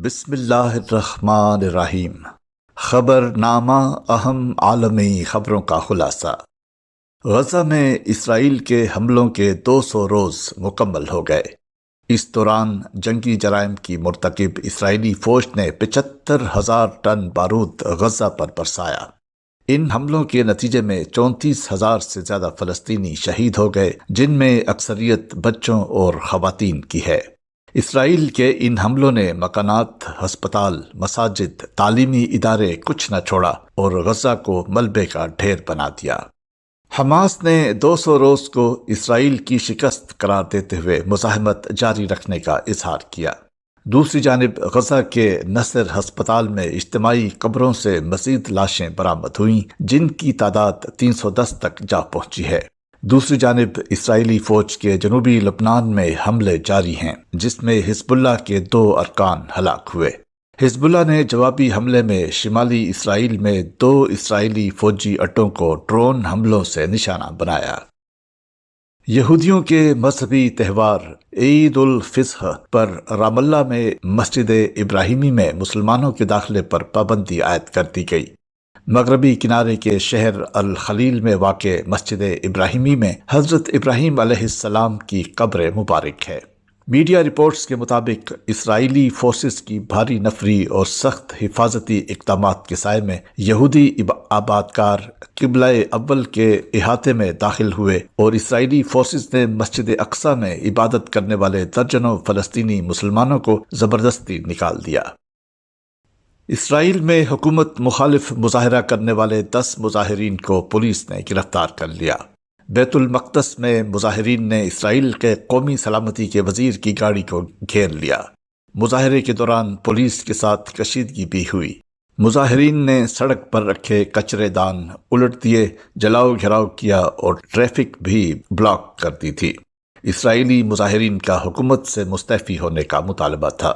بسم اللہ الرحمن الرحیم۔ خبر نامہ اہم عالمی خبروں کا خلاصہ۔ غزہ میں اسرائیل کے حملوں کے 200 روز مکمل ہو گئے۔ اس دوران جنگی جرائم کی مرتکب اسرائیلی فوج نے 75,000 ٹن بارود غزہ پر برسایا۔ ان حملوں کے نتیجے میں 34,000 سے زیادہ فلسطینی شہید ہو گئے، جن میں اکثریت بچوں اور خواتین کی ہے۔ اسرائیل کے ان حملوں نے مکانات، ہسپتال، مساجد، تعلیمی ادارے کچھ نہ چھوڑا اور غزہ کو ملبے کا ڈھیر بنا دیا۔ حماس نے 200 روز کو اسرائیل کی شکست قرار دیتے ہوئے مزاحمت جاری رکھنے کا اظہار کیا۔ دوسری جانب غزہ کے نصر ہسپتال میں اجتماعی قبروں سے مزید لاشیں برآمد ہوئیں، جن کی تعداد 310 تک جا پہنچی ہے۔ دوسری جانب اسرائیلی فوج کے جنوبی لبنان میں حملے جاری ہیں، جس میں حزب اللہ کے 2 ارکان ہلاک ہوئے۔ حزب اللہ نے جوابی حملے میں شمالی اسرائیل میں 2 اسرائیلی فوجی اڈوں کو ڈرون حملوں سے نشانہ بنایا۔ یہودیوں کے مذہبی تہوار عید الفصح پر رام اللہ میں مسجد ابراہیمی میں مسلمانوں کے داخلے پر پابندی عائد کر دی گئی۔ مغربی کنارے کے شہر الخلیل میں واقع مسجد ابراہیمی میں حضرت ابراہیم علیہ السلام کی قبر مبارک ہے۔ میڈیا رپورٹس کے مطابق اسرائیلی فورسز کی بھاری نفری اور سخت حفاظتی اقدامات کے سائے میں یہودی آبادکار قبلہ اول کے احاطے میں داخل ہوئے اور اسرائیلی فورسز نے مسجد اقصی میں عبادت کرنے والے درجنوں فلسطینی مسلمانوں کو زبردستی نکال دیا۔ اسرائیل میں حکومت مخالف مظاہرہ کرنے والے 10 مظاہرین کو پولیس نے گرفتار کر لیا۔ بیت المقدس میں مظاہرین نے اسرائیل کے قومی سلامتی کے وزیر کی گاڑی کو گھیر لیا۔ مظاہرے کے دوران پولیس کے ساتھ کشیدگی بھی ہوئی۔ مظاہرین نے سڑک پر رکھے کچرے دان الٹ دیے، جلاؤ گھراؤ کیا اور ٹریفک بھی بلاک کر دی تھی۔ اسرائیلی مظاہرین کا حکومت سے مستعفی ہونے کا مطالبہ تھا۔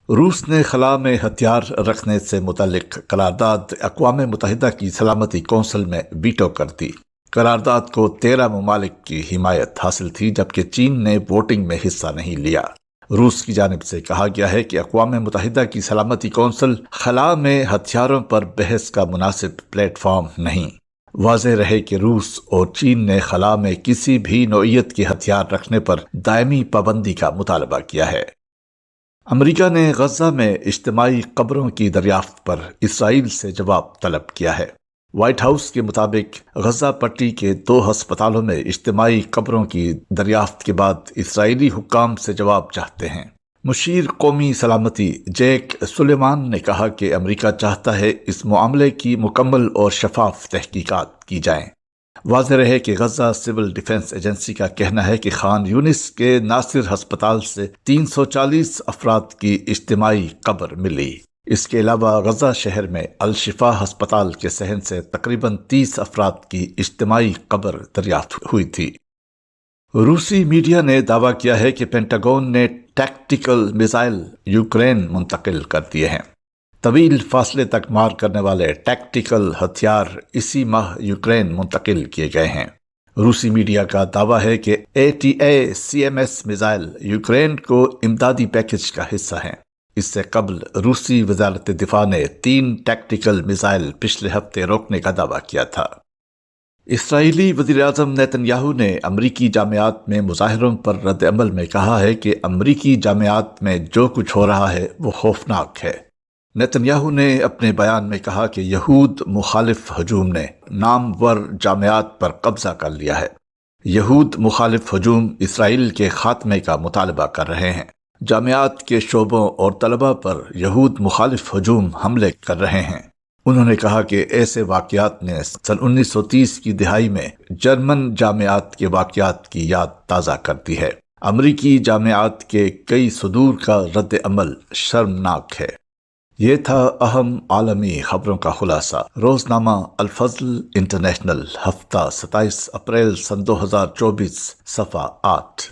روس نے خلا میں ہتھیار رکھنے سے متعلق قرارداد اقوام متحدہ کی سلامتی کونسل میں ویٹو کر دی۔ قرارداد کو 13 ممالک کی حمایت حاصل تھی، جبکہ چین نے ووٹنگ میں حصہ نہیں لیا۔ روس کی جانب سے کہا گیا ہے کہ اقوام متحدہ کی سلامتی کونسل خلا میں ہتھیاروں پر بحث کا مناسب پلیٹ فارم نہیں۔ واضح رہے کہ روس اور چین نے خلا میں کسی بھی نوعیت کے ہتھیار رکھنے پر دائمی پابندی کا مطالبہ کیا ہے۔ امریکہ نے غزہ میں اجتماعی قبروں کی دریافت پر اسرائیل سے جواب طلب کیا ہے۔ وائٹ ہاؤس کے مطابق غزہ پٹی کے 2 ہسپتالوں میں اجتماعی قبروں کی دریافت کے بعد اسرائیلی حکام سے جواب چاہتے ہیں۔ مشیر قومی سلامتی جیک سلیمان نے کہا کہ امریکہ چاہتا ہے اس معاملے کی مکمل اور شفاف تحقیقات کی جائیں۔ واضح رہے کہ غزہ سول ڈیفنس ایجنسی کا کہنا ہے کہ خان یونس کے ناصر ہسپتال سے 340 افراد کی اجتماعی قبر ملی۔ اس کے علاوہ غزہ شہر میں الشفا ہسپتال کے صحن سے تقریباً 30 افراد کی اجتماعی قبر دریافت ہوئی تھی۔ روسی میڈیا نے دعویٰ کیا ہے کہ پینٹاگون نے ٹیکٹیکل میزائل یوکرین منتقل کر دیے ہیں۔ طویل فاصلے تک مار کرنے والے ٹیکٹیکل ہتھیار اسی ماہ یوکرین منتقل کیے گئے ہیں۔ روسی میڈیا کا دعویٰ ہے کہ ATACMS میزائل یوکرین کو امدادی پیکج کا حصہ ہیں۔ اس سے قبل روسی وزارت دفاع نے 3 ٹیکٹیکل میزائل پچھلے ہفتے روکنے کا دعویٰ کیا تھا۔ اسرائیلی وزیراعظم نیتن یاہو نے امریکی جامعات میں مظاہروں پر رد عمل میں کہا ہے کہ امریکی جامعات میں جو کچھ ہو رہا ہے وہ خوفناک ہے۔ نیتن یاہو نے اپنے بیان میں کہا کہ یہود مخالف ہجوم نے نامور جامعات پر قبضہ کر لیا ہے۔ یہود مخالف ہجوم اسرائیل کے خاتمے کا مطالبہ کر رہے ہیں۔ جامعات کے شعبوں اور طلباء پر یہود مخالف ہجوم حملے کر رہے ہیں۔ انہوں نے کہا کہ ایسے واقعات نے سن 1930 کی دہائی میں جرمن جامعات کے واقعات کی یاد تازہ کرتی ہے۔ امریکی جامعات کے کئی صدور کا رد عمل شرمناک ہے۔ یہ تھا اہم عالمی خبروں کا خلاصہ۔ روزنامہ الفضل انٹرنیشنل، ہفتہ 27 اپریل سن 2024، صفحہ 8۔